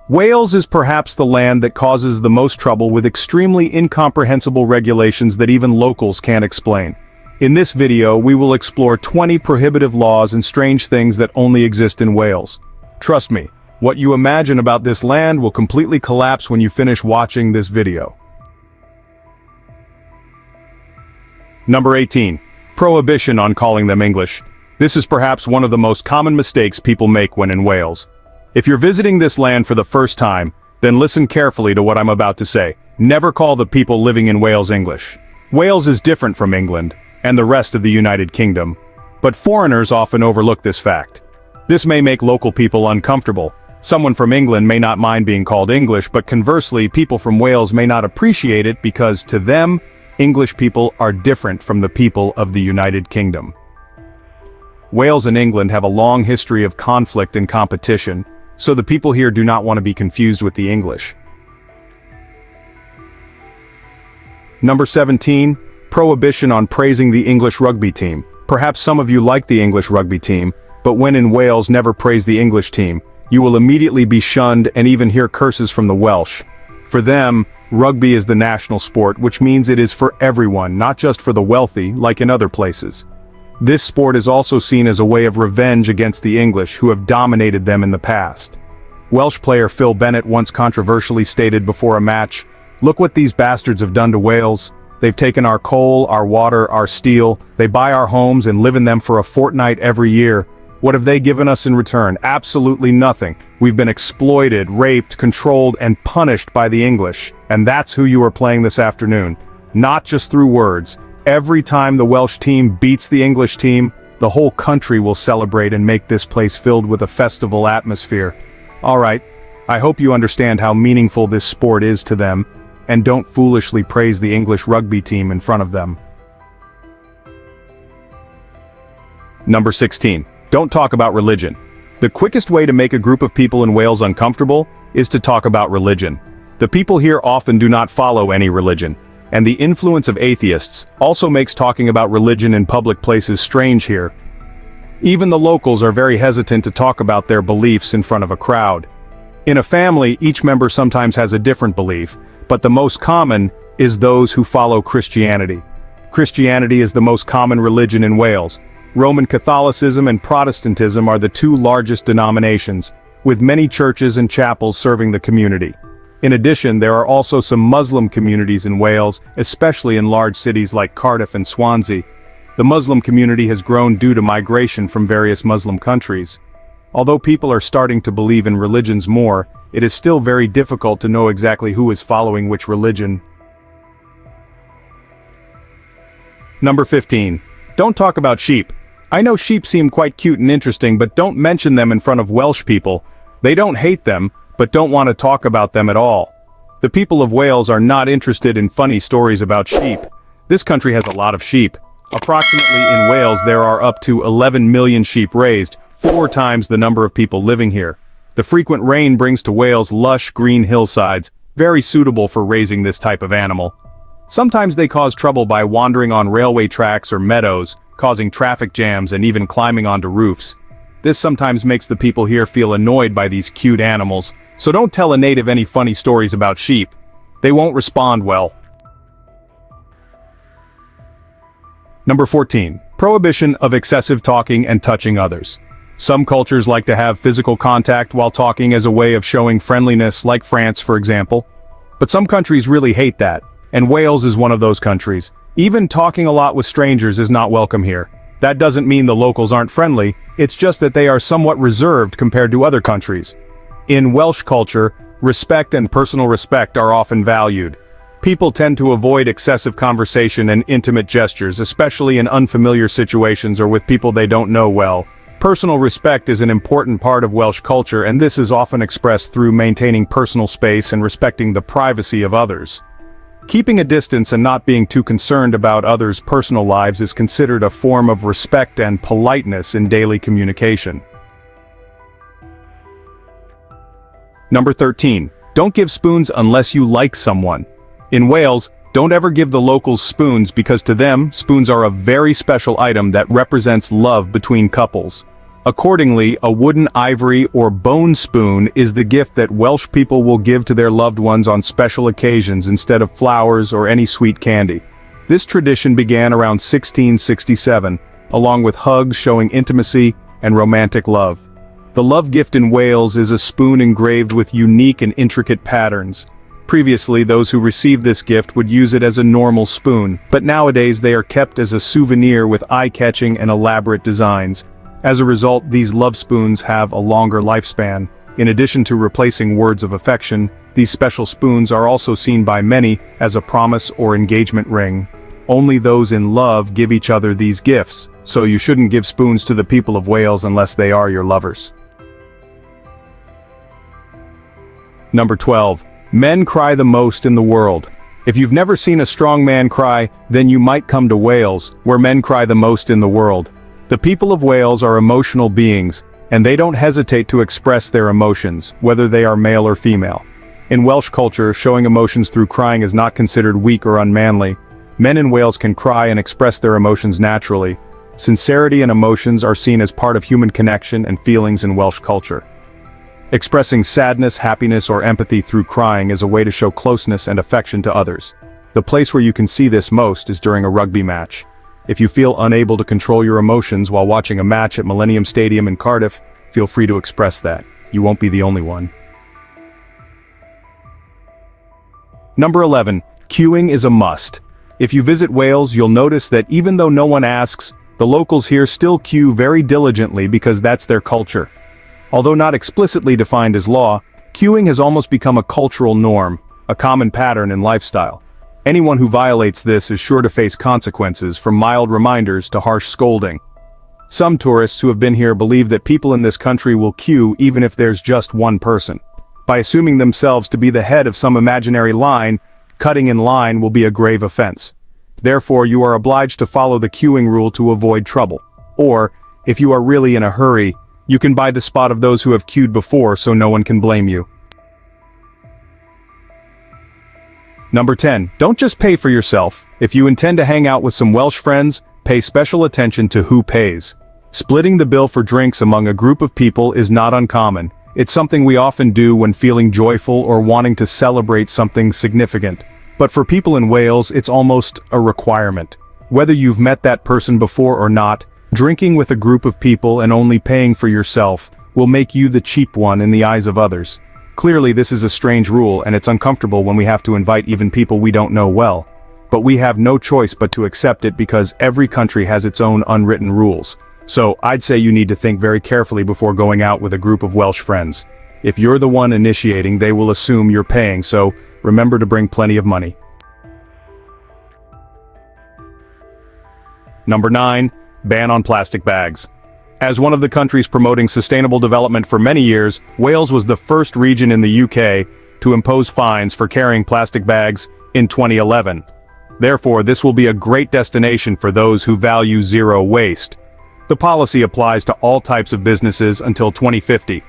Wales is perhaps the land that causes the most trouble with extremely incomprehensible regulations that even locals can't explain. In this video, we will explore 20 prohibitive laws and strange things that only exist in Wales. Trust me, what you imagine about this land will completely collapse when you finish watching this video. Number 18. Prohibition on calling them English. This is perhaps one of the most common mistakes people make when in Wales. If you're visiting this land for the first time, then listen carefully to what I'm about to say. Never call the people living in Wales English. Wales is different from England and the rest of the United Kingdom, but foreigners often overlook this fact. This may make local people uncomfortable. Someone from England may not mind being called English, but conversely, people from Wales may not appreciate it because, to them, English people are different from the people of the United Kingdom. Wales and England have a long history of conflict and competition, so the people here do not want to be confused with the English. Number 17. Prohibition on praising the English rugby team. Perhaps some of you like the English rugby team, but when in Wales, never praise the English team. You will immediately be shunned and even hear curses from the Welsh. For them, rugby is the national sport, which means it is for everyone, not just for the wealthy, like in other places. This sport is also seen as a way of revenge against the English, who have dominated them in the past. Welsh player Phil Bennett once controversially stated before a match, "Look what these bastards have done to Wales. They've taken our coal, our water, our steel, they buy our homes and live in them for a fortnight every year. What have they given us in return? Absolutely nothing. We've been exploited, raped, controlled, and punished by the English. And that's who you are playing this afternoon. Not just through words. Every time the Welsh team beats the English team, the whole country will celebrate and make this place filled with a festival atmosphere." Alright, I hope you understand how meaningful this sport is to them, and don't foolishly praise the English rugby team in front of them. Number 16. Don't talk about religion. The quickest way to make a group of people in Wales uncomfortable is to talk about religion. The people here often do not follow any religion, and the influence of atheists also makes talking about religion in public places strange here. Even the locals are very hesitant to talk about their beliefs in front of a crowd. In a family, each member sometimes has a different belief, but the most common is those who follow Christianity. Christianity is the most common religion in Wales. Roman Catholicism and Protestantism are the two largest denominations, with many churches and chapels serving the community. In addition, there are also some Muslim communities in Wales, especially in large cities like Cardiff and Swansea. The Muslim community has grown due to migration from various Muslim countries. Although people are starting to believe in religions more, it is still very difficult to know exactly who is following which religion. Number 15. Don't talk about sheep. I know sheep seem quite cute and interesting, but don't mention them in front of Welsh people. They don't hate them, but don't want to talk about them at all. The people of Wales are not interested in funny stories about sheep. This country has a lot of sheep. Approximately in Wales there are up to 11 million sheep raised, 4 times the number of people living here. The frequent rain brings to Wales lush green hillsides, very suitable for raising this type of animal. Sometimes they cause trouble by wandering on railway tracks or meadows, causing traffic jams and even climbing onto roofs. This sometimes makes the people here feel annoyed by these cute animals, so don't tell a native any funny stories about sheep. They won't respond well. Number 14. Prohibition of excessive talking and touching others. Some cultures like to have physical contact while talking as a way of showing friendliness, like France, for example. But some countries really hate that, and Wales is one of those countries. Even talking a lot with strangers is not welcome here. That doesn't mean the locals aren't friendly, it's just that they are somewhat reserved compared to other countries. In Welsh culture, respect and personal respect are often valued. People tend to avoid excessive conversation and intimate gestures, especially in unfamiliar situations or with people they don't know well. Personal respect is an important part of Welsh culture, and this is often expressed through maintaining personal space and respecting the privacy of others. Keeping a distance and not being too concerned about others' personal lives is considered a form of respect and politeness in daily communication. Number 13. Don't give spoons unless you like someone. In Wales, don't ever give the locals spoons because to them, spoons are a very special item that represents love between couples. Accordingly, a wooden, ivory, or bone spoon is the gift that Welsh people will give to their loved ones on special occasions instead of flowers or any sweet candy. This tradition began around 1667, along with hugs showing intimacy and romantic love. The love gift in Wales is a spoon engraved with unique and intricate patterns. Previously, those who received this gift would use it as a normal spoon, but nowadays they are kept as a souvenir with eye-catching and elaborate designs. As a result, these love spoons have a longer lifespan. In addition to replacing words of affection, these special spoons are also seen by many as a promise or engagement ring. Only those in love give each other these gifts, so you shouldn't give spoons to the people of Wales unless they are your lovers. Number 12. Men cry the most in the world. If you've never seen a strong man cry, then you might come to Wales, where men cry the most in the world. The people of Wales are emotional beings, and they don't hesitate to express their emotions, whether they are male or female. In Welsh culture, showing emotions through crying is not considered weak or unmanly. Men in Wales can cry and express their emotions naturally. Sincerity and emotions are seen as part of human connection and feelings in Welsh culture. Expressing sadness, happiness, or empathy through crying is a way to show closeness and affection to others. The place where you can see this most is during a rugby match. If you feel unable to control your emotions while watching a match at Millennium Stadium in Cardiff, feel free to express that. You won't be the only one. Number 11. Queuing is a must. If you visit Wales, you'll notice that even though no one asks, the locals here still queue very diligently because that's their culture. Although not explicitly defined as law, queuing has almost become a cultural norm, a common pattern in lifestyle. Anyone who violates this is sure to face consequences, from mild reminders to harsh scolding. Some tourists who have been here believe that people in this country will queue even if there's just one person. By assuming themselves to be the head of some imaginary line, cutting in line will be a grave offense. Therefore, you are obliged to follow the queuing rule to avoid trouble. Or, if you are really in a hurry, you can buy the spot of those who have queued before so no one can blame you. Number 10. Don't just pay for yourself. If you intend to hang out with some Welsh friends, pay special attention to who pays. Splitting the bill for drinks among a group of people is not uncommon. It's something we often do when feeling joyful or wanting to celebrate something significant. But for people in Wales, it's almost a requirement. Whether you've met that person before or not, drinking with a group of people and only paying for yourself will make you the cheap one in the eyes of others. Clearly, this is a strange rule, and it's uncomfortable when we have to invite even people we don't know well. But we have no choice but to accept it because every country has its own unwritten rules. So, I'd say you need to think very carefully before going out with a group of Welsh friends. If you're the one initiating, they will assume you're paying, so remember to bring plenty of money. Number 9. Ban on plastic bags. As one of the countries promoting sustainable development for many years, Wales was the first region in the UK to impose fines for carrying plastic bags in 2011. Therefore, this will be a great destination for those who value zero waste. The policy applies to all types of businesses until 2050.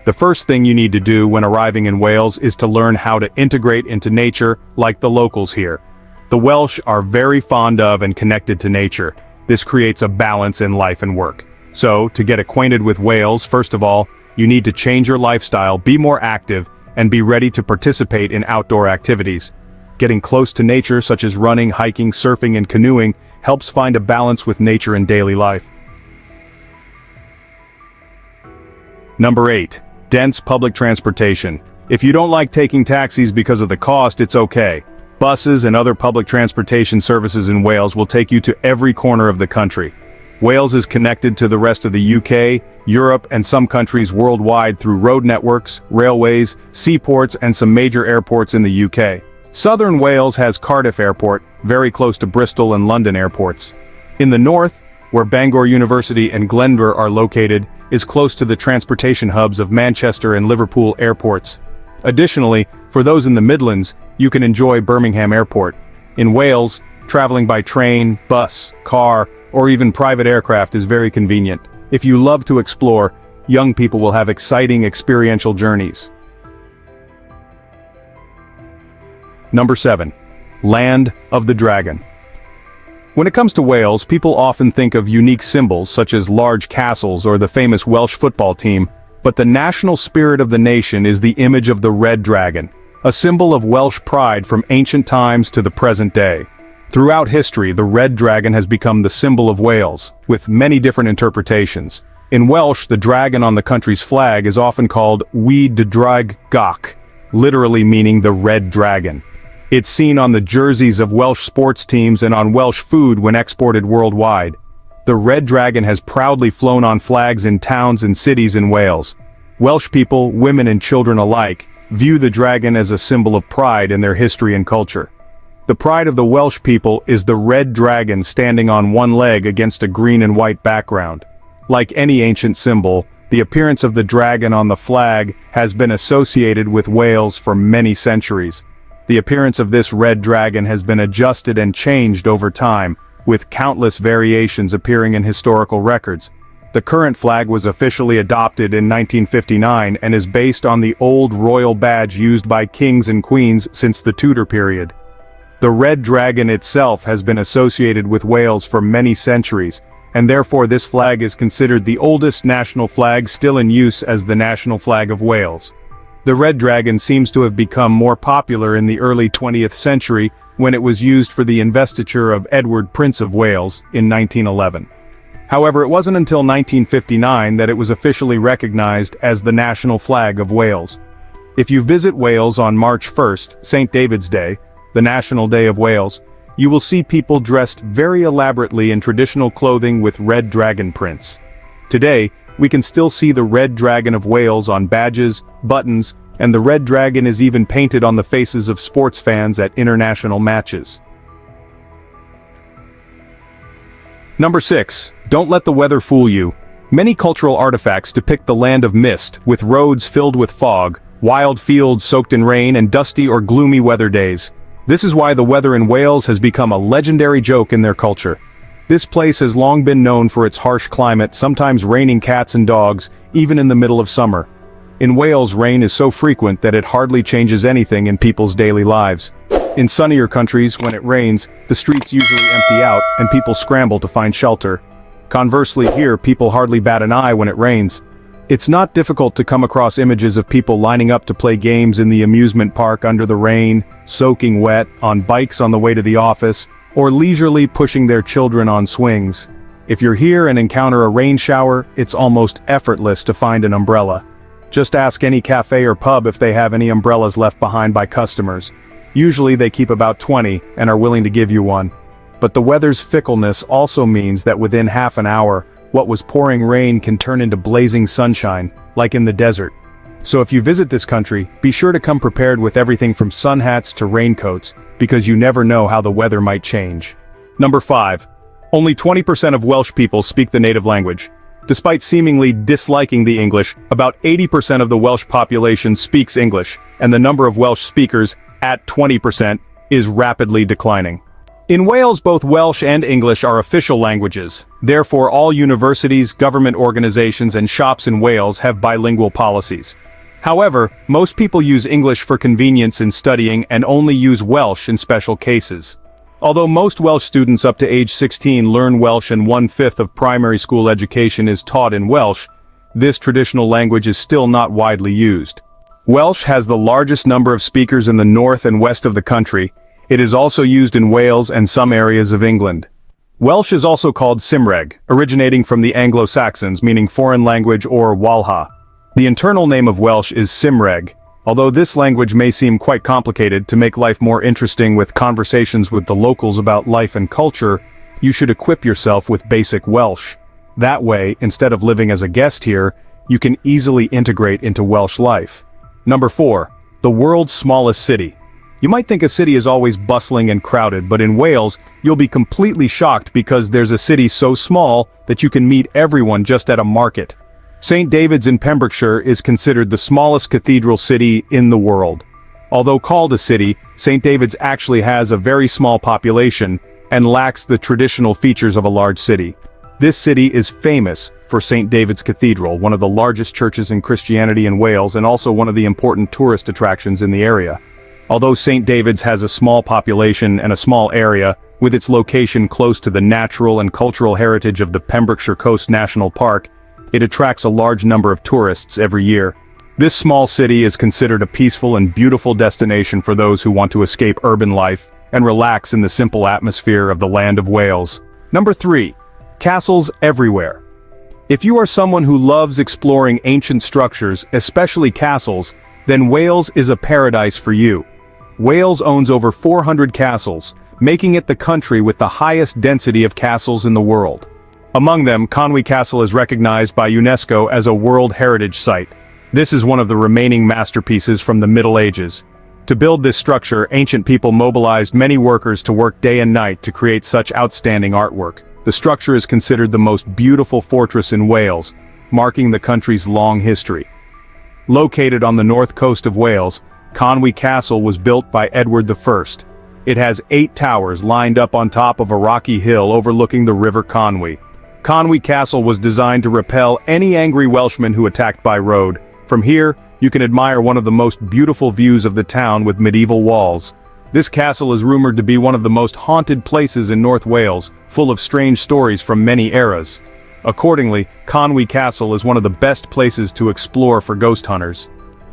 The first thing you need to do when arriving in Wales is to learn how to integrate into nature like the locals here. The Welsh are very fond of and connected to nature. This creates a balance in life and work. So, to get acquainted with Wales, first of all, you need to change your lifestyle, be more active, and be ready to participate in outdoor activities. Getting close to nature, such as running, hiking, surfing, and canoeing, helps find a balance with nature in daily life. Number 8. Dense public transportation. If you don't like taking taxis because of the cost, it's okay. Buses and other public transportation services in Wales will take you to every corner of the country. Wales is connected to the rest of the UK, Europe, and some countries worldwide through road networks, railways, seaports, and some major airports in the UK. Southern Wales has Cardiff Airport, very close to Bristol and London airports. In the north, where Bangor University and Glenver are located, is close to the transportation hubs of Manchester and Liverpool airports. Additionally, for those in the Midlands, you can enjoy Birmingham Airport. In Wales, traveling by train, bus, car, or even private aircraft is very convenient. If you love to explore, young people will have exciting experiential journeys. Number 7. Land of the Dragon. When it comes to Wales, people often think of unique symbols such as large castles or the famous Welsh football team, but the national spirit of the nation is the image of the red dragon, a symbol of Welsh pride from ancient times to the present day. Throughout history, the red dragon has become the symbol of Wales, with many different interpretations. In Welsh, the dragon on the country's flag is often called Wy Draig Gach, literally meaning the red dragon. It's seen on the jerseys of Welsh sports teams and on Welsh food when exported worldwide. The red dragon has proudly flown on flags in towns and cities in Wales. Welsh people, women and children alike, view the dragon as a symbol of pride in their history and culture. The pride of the Welsh people is the red dragon standing on one leg against a green and white background. Like any ancient symbol, the appearance of the dragon on the flag has been associated with Wales for many centuries. The appearance of this red dragon has been adjusted and changed over time, with countless variations appearing in historical records. The current flag was officially adopted in 1959 and is based on the old royal badge used by kings and queens since the Tudor period. The red dragon itself has been associated with Wales for many centuries, and therefore this flag is considered the oldest national flag still in use as the national flag of Wales. The red dragon seems to have become more popular in the early 20th century when it was used for the investiture of Edward, Prince of Wales, in 1911. However, it wasn't until 1959 that it was officially recognized as the national flag of Wales. If you visit Wales on March 1st, St. David's Day, the National Day of Wales, you will see people dressed very elaborately in traditional clothing with red dragon prints. Today, we can still see the red dragon of Wales on badges, buttons, and the red dragon is even painted on the faces of sports fans at international matches. Number 6. Don't let the weather fool you. Many cultural artifacts depict the land of mist, with roads filled with fog, wild fields soaked in rain, and dusty or gloomy weather days. This is why the weather in Wales has become a legendary joke in their culture. This place has long been known for its harsh climate, sometimes raining cats and dogs, even in the middle of summer. In Wales, rain is so frequent that it hardly changes anything in people's daily lives. In sunnier countries, when it rains, the streets usually empty out, and people scramble to find shelter. Conversely, here, people hardly bat an eye when it rains. It's not difficult to come across images of people lining up to play games in the amusement park under the rain, soaking wet, on bikes on the way to the office, or leisurely pushing their children on swings. If you're here and encounter a rain shower, it's almost effortless to find an umbrella. Just ask any cafe or pub if they have any umbrellas left behind by customers. Usually they keep about 20 and are willing to give you one. But the weather's fickleness also means that within half an hour, what was pouring rain can turn into blazing sunshine, like in the desert. So if you visit this country, be sure to come prepared with everything from sun hats to raincoats, because you never know how the weather might change. Number 5. Only 20% of Welsh people speak the native language. Despite seemingly disliking the English, about 80% of the Welsh population speaks English, and the number of Welsh speakers, at 20%, is rapidly declining. In Wales, both Welsh and English are official languages. Therefore, all universities, government organizations, and shops in Wales have bilingual policies. However, most people use English for convenience in studying and only use Welsh in special cases. Although most Welsh students up to age 16 learn Welsh and 1/5 of primary school education is taught in Welsh, this traditional language is still not widely used. Welsh has the largest number of speakers in the north and west of the country. It is also used in Wales and some areas of England. Welsh is also called Cymreg, originating from the Anglo-Saxons, meaning foreign language or Walha. The internal name of Welsh is Cymreg. Although this language may seem quite complicated, to make life more interesting with conversations with the locals about life and culture, you should equip yourself with basic Welsh. That way, instead of living as a guest here, you can easily integrate into Welsh life. Number 4. The world's smallest city. You might think a city is always bustling and crowded, but in Wales, you'll be completely shocked because there's a city so small that you can meet everyone just at a market. St. David's in Pembrokeshire is considered the smallest cathedral city in the world. Although called a city, St. David's actually has a very small population and lacks the traditional features of a large city. This city is famous for St. David's Cathedral, one of the largest churches in Christianity in Wales and also one of the important tourist attractions in the area. Although St. David's has a small population and a small area, with its location close to the natural and cultural heritage of the Pembrokeshire Coast National Park, it attracts a large number of tourists every year. This small city is considered a peaceful and beautiful destination for those who want to escape urban life and relax in the simple atmosphere of the land of Wales. Number 3. Castles everywhere. If you are someone who loves exploring ancient structures, especially castles, then Wales is a paradise for you. Wales owns over 400 castles, making it the country with the highest density of castles in the world. Among them, Conwy Castle is recognized by UNESCO as a World Heritage Site. This is one of the remaining masterpieces from the Middle Ages. To build this structure, ancient people mobilized many workers to work day and night to create such outstanding artwork. The structure is considered the most beautiful fortress in Wales, marking the country's long history. Located on the north coast of Wales, Conwy Castle was built by Edward I. It has 8 towers lined up on top of a rocky hill overlooking the River Conwy. Conwy Castle was designed to repel any angry Welshmen who attacked by road. From here, you can admire one of the most beautiful views of the town with medieval walls. This castle is rumored to be one of the most haunted places in North Wales, full of strange stories from many eras. Accordingly, Conwy Castle is one of the best places to explore for ghost hunters.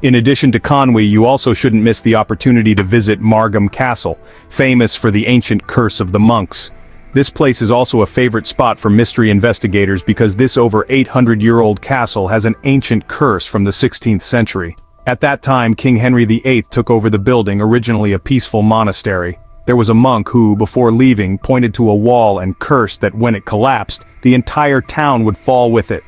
In addition to Conwy, you also shouldn't miss the opportunity to visit Margam Castle, famous for the ancient curse of the monks. This place is also a favorite spot for mystery investigators because this over 800-year-old castle has an ancient curse from the 16th century. At that time, King Henry VIII took over the building, originally a peaceful monastery. There was a monk who, before leaving, pointed to a wall and cursed that when it collapsed, the entire town would fall with it.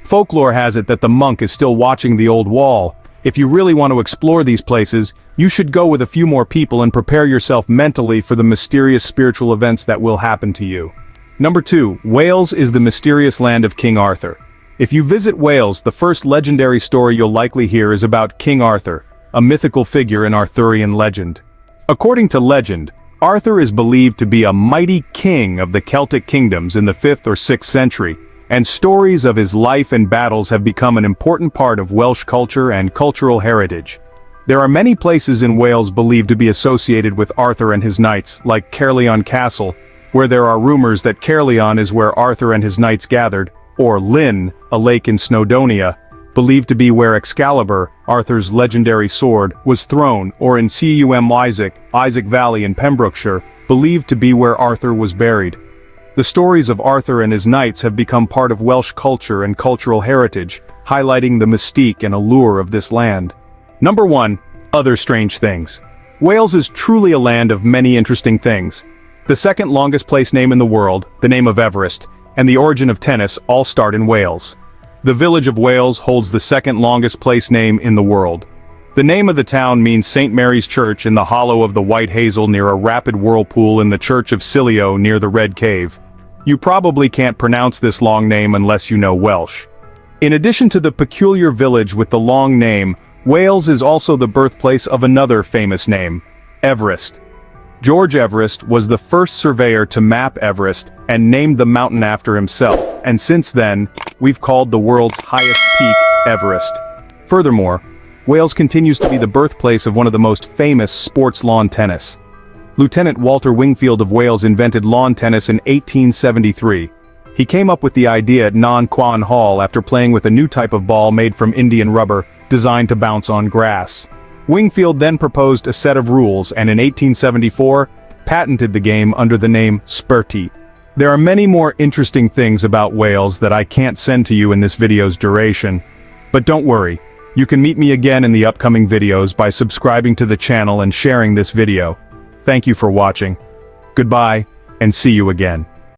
Folklore has it that the monk is still watching the old wall. If you really want to explore these places, you should go with a few more people and prepare yourself mentally for the mysterious spiritual events that will happen to you. Number 2. Wales is the mysterious land of King Arthur. If you visit Wales, the first legendary story you'll likely hear is about King Arthur, a mythical figure in Arthurian legend. According to legend, Arthur is believed to be a mighty king of the Celtic kingdoms in the 5th or 6th century, and stories of his life and battles have become an important part of Welsh culture and cultural heritage. There are many places in Wales believed to be associated with Arthur and his knights, like Caerleon Castle, where there are rumors that Caerleon is where Arthur and his knights gathered, or Lynn, a lake in Snowdonia, believed to be where Excalibur, Arthur's legendary sword, was thrown, or in Isaac Valley in Pembrokeshire, believed to be where Arthur was buried. The stories of Arthur and his knights have become part of Welsh culture and cultural heritage, highlighting the mystique and allure of this land. Number 1. Other strange things. Wales is truly a land of many interesting things. The second longest place name in the world, the name of Everest, and the origin of tennis all start in Wales. The village of Wales holds the second longest place name in the world. The name of the town means St. Mary's Church in the hollow of the White Hazel near a rapid whirlpool in the Church of Silio near the Red Cave. You probably can't pronounce this long name unless you know Welsh. In addition to the peculiar village with the long name, Wales is also the birthplace of another famous name, Everest. George Everest was the first surveyor to map Everest and named the mountain after himself, and since then, we've called the world's highest peak Everest. Furthermore, Wales continues to be the birthplace of one of the most famous sports lawn tennis. Lieutenant Walter Wingfield of Wales invented lawn tennis in 1873. He came up with the idea at Non Quan Hall after playing with a new type of ball made from Indian rubber, designed to bounce on grass. Wingfield then proposed a set of rules and in 1874, patented the game under the name Spurty. There are many more interesting things about Wales that I can't send to you in this video's duration. But don't worry, you can meet me again in the upcoming videos by subscribing to the channel and sharing this video. Thank you for watching. Goodbye, and see you again.